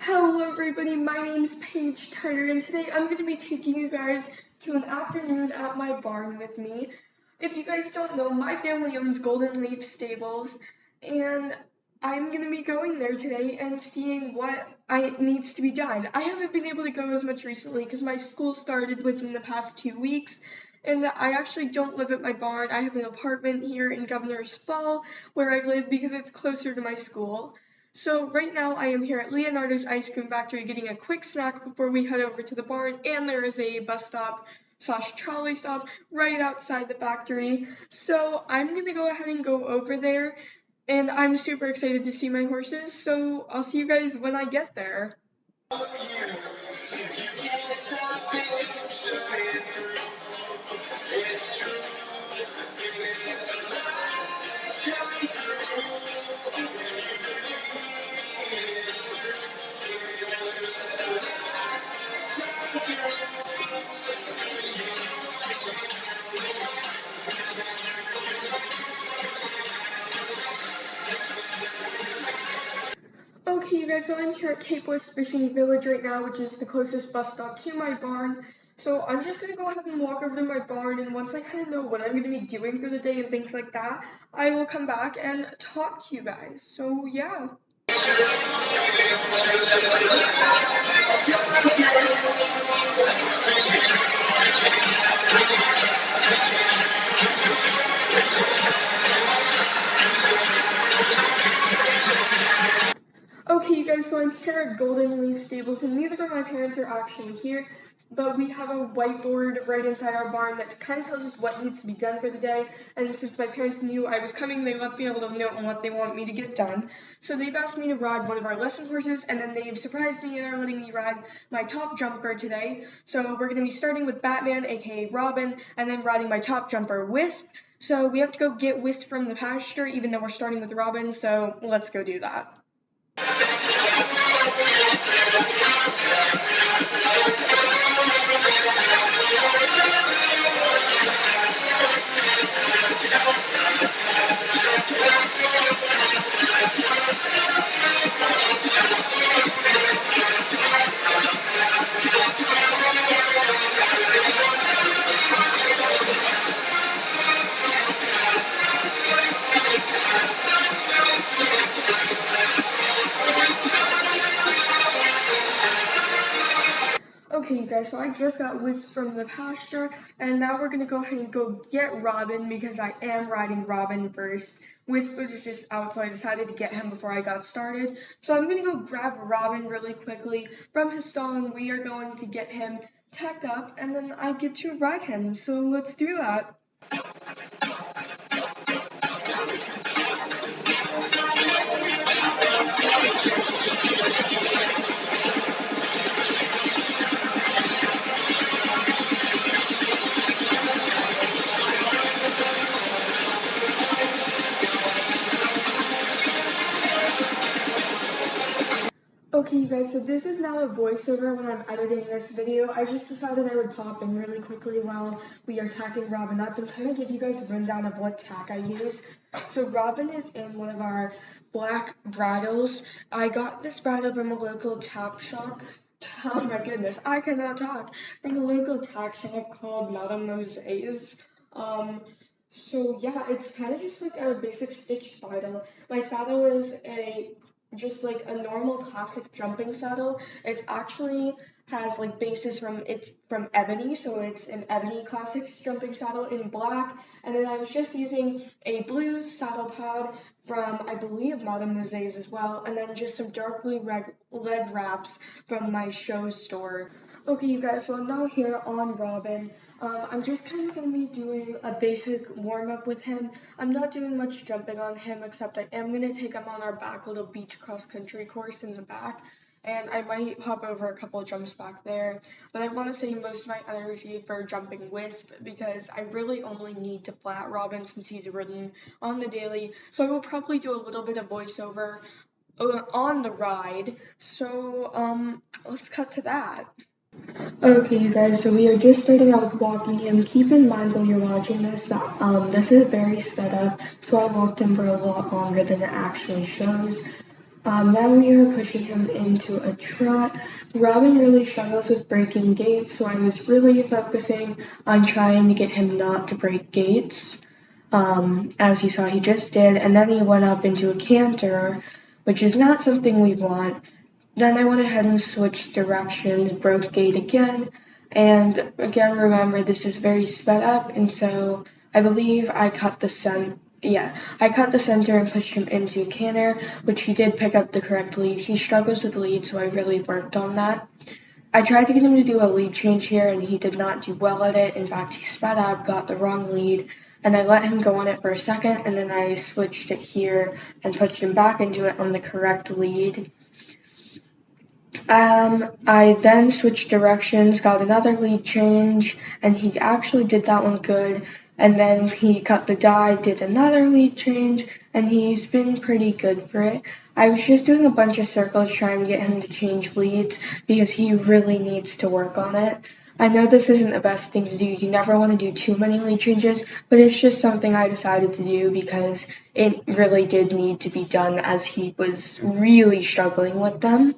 Hello everybody, my name is Paige Turner, and today I'm going to be taking you guys to an afternoon at my barn with me. If you guys don't know, my family owns Golden Leaf Stables, and I'm going to be going there today and seeing what needs to be done. I haven't been able to go as much recently because my school started within the past 2 weeks, and I actually don't live at my barn. I have an apartment here in Governor's Fall where I live because it's closer to my school. So right now I am here at Leonardo's Ice Cream Factory getting a quick snack before we head over to the barn, and there is a bus stop / trolley stop right outside the factory. So I'm going to go ahead and go over there, and I'm super excited to see my horses, so I'll see you guys when I get there. Okay, you guys, so I'm here at Cape West Fishing Village right now, which is the closest bus stop to my barn. So I'm just going to go ahead and walk over to my barn, and once I kind of know what I'm going to be doing for the day and things like that, I will come back and talk to you guys. So yeah. Okay, you guys, so I'm here at Golden Leaf Stables, and neither of my parents are actually here, but we have a whiteboard right inside our barn that kind of tells us what needs to be done for the day, and since my parents knew I was coming, they let me able to note on what they want me to get done. So they've asked me to ride one of our lesson horses, and then they've surprised me and are letting me ride my top jumper today. So we're going to be starting with Batman, aka Robin, and then riding my top jumper, Wisp. So we have to go get Wisp from the pasture, even though we're starting with Robin, so let's go do that. Okay, you guys, so I just got Wisp from the pasture, and now we're going to go ahead and go get Robin because I am riding Robin first. Wisp was just out, so I decided to get him before I got started. So I'm going to go grab Robin really quickly from his stall, and we are going to get him tacked up, and then I get to ride him. So let's do that. Okay, you guys, so this is now a voiceover when I'm editing this video. I just decided I would pop in really quickly while we are tacking Robin up and kind of give you guys a rundown of what tack I use. So Robin is in one of our black bridles. I got this bridle from a local tack shop. Oh my goodness, I cannot talk. From a local tack shop called Madame Moset's. So yeah, it's kind of just like a basic stitched bridle. My saddle is just like a normal classic jumping saddle. It actually has like bases from ebony, so it's an ebony classics jumping saddle in black. And then I was just using a blue saddle pad from, I believe, Madame Moset's as well, and then just some dark blue leg wraps from my show store. Okay, you guys, so I'm now here on Robin. I'm just kind of going to be doing a basic warm-up with him. I'm not doing much jumping on him, except I am going to take him on our back little beach cross-country course in the back. and I might hop over a couple of jumps back there, but I want to save most of my energy for jumping Wisp because I really only need to flat Robin since he's ridden on the daily, so I will probably do a little bit of voiceover on the ride, so let's cut to that. Okay, you guys, so we are just starting out with walking him. Keep in mind when you're watching this that this is very sped up, so I walked him for a lot longer than it actually shows. Now we are pushing him into a trot. Robin really struggles with breaking gates, so I was really focusing on trying to get him not to break gates. As you saw, he just did, and then he went up into a canter, which is not something we want. Then I went ahead and switched directions, broke gate again, and again, remember this is very sped up, and so I believe I cut the center and pushed him into a canter, which he did pick up the correct lead. He struggles with lead, so I really worked on that. I tried to get him to do a lead change here, and he did not do well at it. In fact, he sped up, got the wrong lead, and I let him go on it for a second, and then I switched it here and pushed him back into it on the correct lead. I then switched directions, got another lead change, and he actually did that one good. And then he cut the die, did another lead change, and he's been pretty good for it. I was just doing a bunch of circles trying to get him to change leads because he really needs to work on it. I know this isn't the best thing to do. You never want to do too many lead changes, but it's just something I decided to do because it really did need to be done as he was really struggling with them.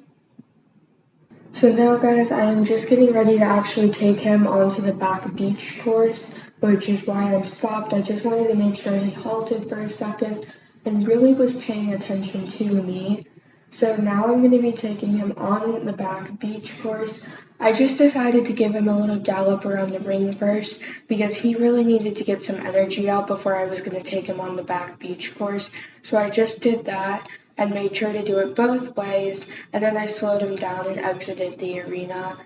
So now guys, I am just getting ready to actually take him onto the back beach course, which is why I'm stopped. I just wanted to make sure he halted for a second and really was paying attention to me. So now I'm going to be taking him on the back beach course. I just decided to give him a little gallop around the ring first because he really needed to get some energy out before I was going to take him on the back beach course. So I just did that and made sure to do it both ways, and then I slowed him down and exited the arena.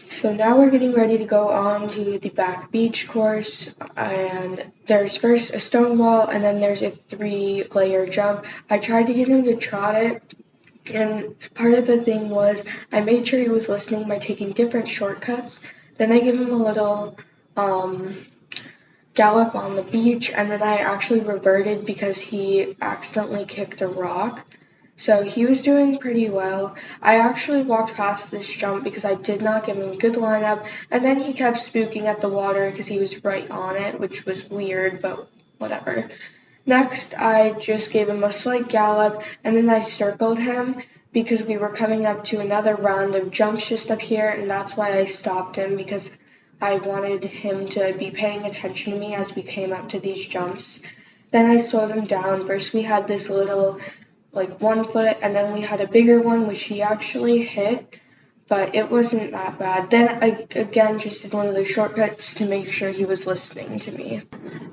So now we're getting ready to go on to the back beach course, and there's first a stone wall, and then there's a 3-layer jump. I tried to get him to trot it, and part of the thing was I made sure he was listening by taking different shortcuts. Then I give him a little gallop on the beach, and then I actually reverted because he accidentally kicked a rock. So he was doing pretty well. I actually walked past this jump because I did not give him a good lineup, and then he kept spooking at the water because he was right on it, which was weird, but whatever. Next, I just gave him a slight gallop, and then I circled him because we were coming up to another round of jumps just up here, and that's why I stopped him because I wanted him to be paying attention to me as we came up to these jumps. Then I slowed him down. First we had this little, 1 foot, and then we had a bigger one, which he actually hit, but it wasn't that bad. Then I, again, just did one of the shortcuts to make sure he was listening to me.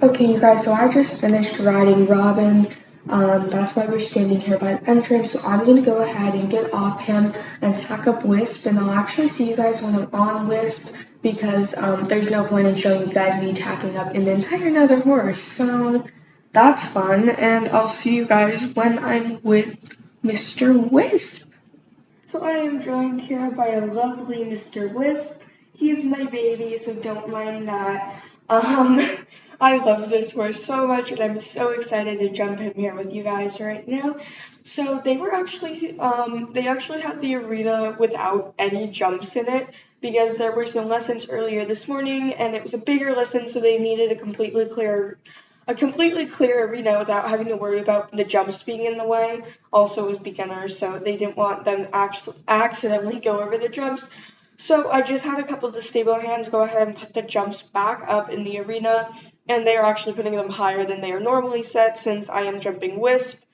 Okay, you guys, so I just finished riding Robin. That's why we're standing here by the entrance. So I'm going to go ahead and get off him and tack up Wisp, and I'll actually see you guys when I'm on Wisp because there's no point in showing you guys me tacking up an entire another horse. So that's fun, and I'll see you guys when I'm with Mr. Wisp. So I am joined here by a lovely Mr. Wisp. He's my baby, so don't mind that. I love this horse so much, and I'm so excited to jump in here with you guys right now. So they actually had the arena without any jumps in it because there were some lessons earlier this morning, and it was a bigger lesson, so they needed a completely clear arena without having to worry about the jumps being in the way. Also with beginners, so they didn't want them to accidentally go over the jumps. So I just had a couple of the stable hands go ahead and put the jumps back up in the arena, and they are actually putting them higher than they are normally set since I am jumping Wisp.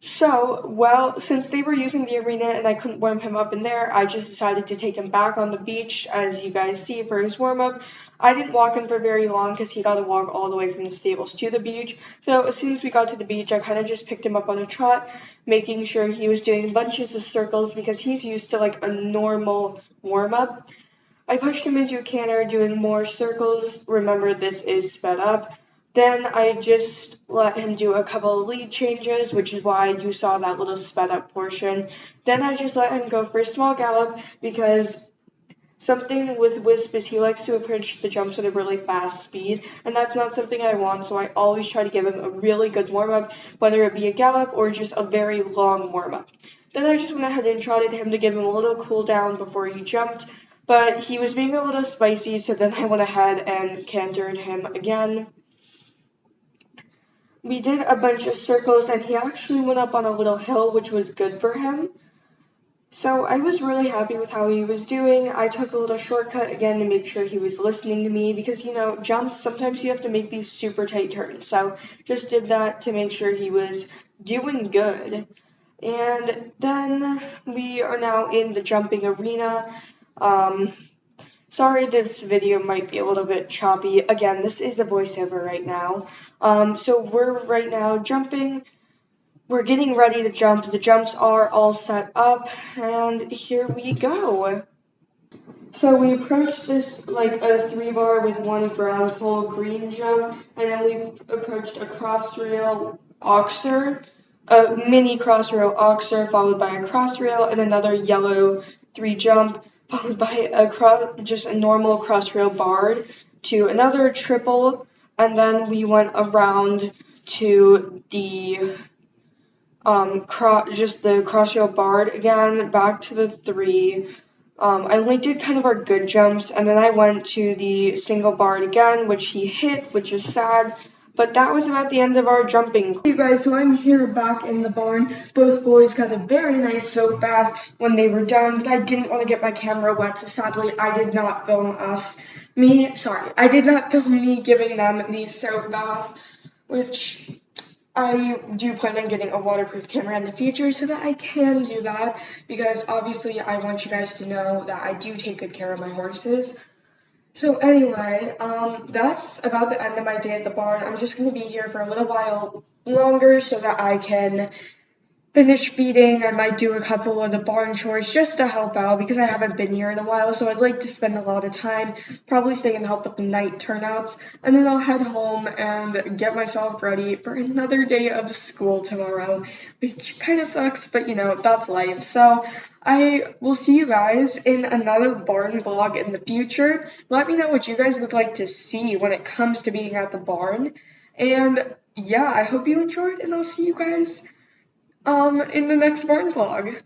So, well, since they were using the arena and I couldn't warm him up in there, I just decided to take him back on the beach, as you guys see, for his warm-up. I didn't walk him for very long because he got to walk all the way from the stables to the beach. So as soon as we got to the beach, I kind of just picked him up on a trot, making sure he was doing bunches of circles because he's used to a normal warm-up. I pushed him into a canter, doing more circles. Remember, this is sped up. Then I just let him do a couple of lead changes, which is why you saw that little sped up portion. Then I just let him go for a small gallop because something with Wisp is he likes to approach the jumps at a really fast speed, and that's not something I want, so I always try to give him a really good warm-up, whether it be a gallop or just a very long warm-up. Then I just went ahead and trotted him to give him a little cool down before he jumped, but he was being a little spicy, so then I went ahead and cantered him again. We did a bunch of circles, and he actually went up on a little hill, which was good for him. So I was really happy with how he was doing. I took a little shortcut again to make sure he was listening to me because, you know, jumps, sometimes you have to make these super tight turns. So just did that to make sure he was doing good. And then we are now in the jumping arena. Sorry, this video might be a little bit choppy. Again, this is a voiceover right now. So we're right now jumping. We're getting ready to jump. The jumps are all set up, and here we go. So we approached this like a 3-bar with one ground pole green jump, and then we approached a crossrail oxer, a mini crossrail oxer, followed by a crossrail, and another yellow 3 jump, followed by just a normal crossrail barred to another triple, and then we went around to the just the crossrail barred again, back to the 3. I only did kind of our good jumps, and then I went to the single barred again, which he hit, which is sad, but that was about the end of our jumping. Hey guys, so I'm here back in the barn. Both boys got a very nice soap bath when they were done, but I didn't want to get my camera wet, so sadly I did not film I did not film me giving them the soap bath, which I do plan on getting a waterproof camera in the future so that I can do that, because obviously I want you guys to know that I do take good care of my horses. So anyway, that's about the end of my day at the barn. I'm just going to be here for a little while longer so that I can finish feeding. I might do a couple of the barn chores just to help out because I haven't been here in a while, so I'd like to spend a lot of time probably stay and help with the night turnouts, and then I'll head home and get myself ready for another day of school tomorrow, which kind of sucks, but you know, that's life. So I will see you guys in another barn vlog in the future. Let me know what you guys would like to see when it comes to being at the barn, and yeah, I hope you enjoyed, and I'll see you guys in the next barn vlog.